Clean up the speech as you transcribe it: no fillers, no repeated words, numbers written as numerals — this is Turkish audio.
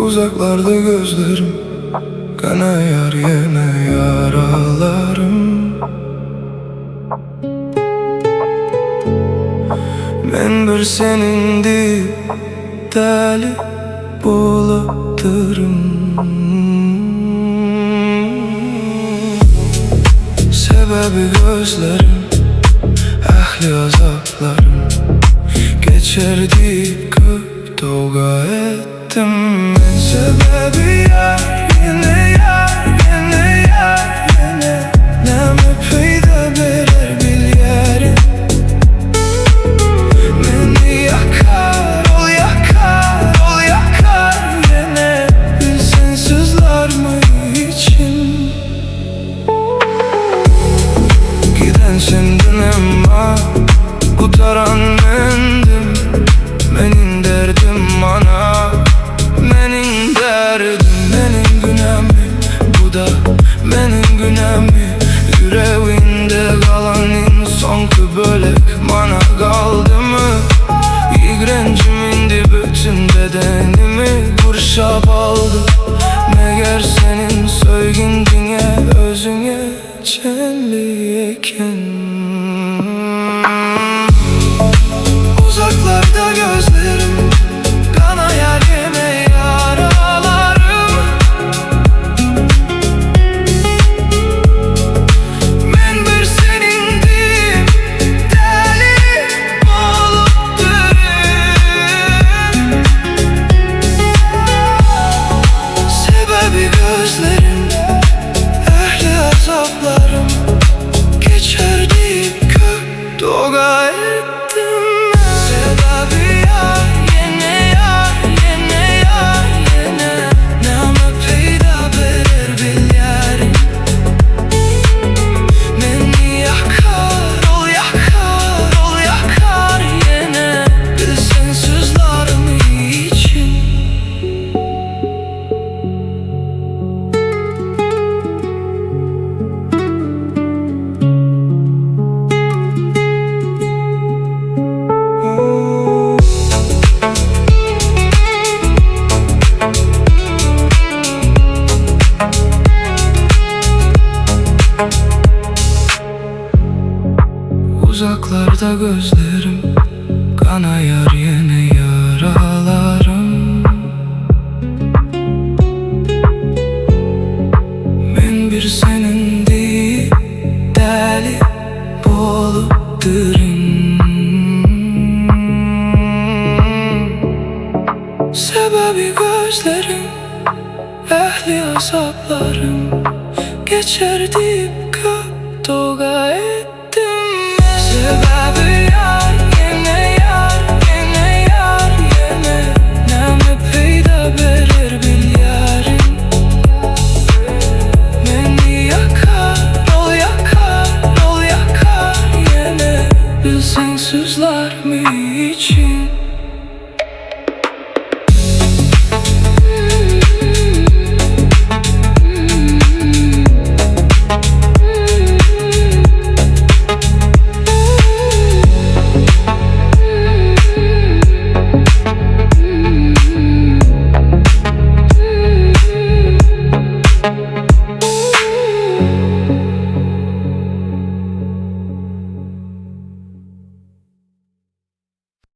Uzaklarda gözlerim, kanayar yine yaralarım. Ben bir senindi deli bulutlarım. Sebebi gözlerim, ehli azaplarım. Geçerdi köp doga ettim. Sebebi yar, yine yar, yine yar, yine. Neme peyda berer bil yerim. Beni yakar, ol yakar, ol yakar yine. Bilsen sızlar mı için? Giden sendin ama kurtaran mendim. Menin derdim ana, menin derdim. Menin günahmi, bu da menin günahmi. Yüreğinde kalan insan ki bölek bana kaldı mı? İğrencim indi bütün bedenimi kurşap aldı. Meğer senin söygündüğüne özüne çenliyken. Uzaklarda gözlerim, kanayar yine yaralarım. Ben bir senindim, deli olup durur. Sebebi gözlerim, ehli azaplarım. Geçerdi kök doga ettim. Sebebi yar, yine yar, yine yar, yine. Neme peyda berer bil yerim. Beni yakar, ol yakar, ol yakar yine. Bilsen sızlarım için. Uzaklarda gözlerim, kanayar yine yaralarım. Ben bir senindi deli bolup durun. Sebebi gözlerim, ehli azaplarım. Geçerdi kök doga ettim. Sebebi yar, yine yar, yine yar, yine. Neme peyda berer bil yerim. Beni yakar, ol yakar, ol yakar yine. Bilsen sızlar mı için?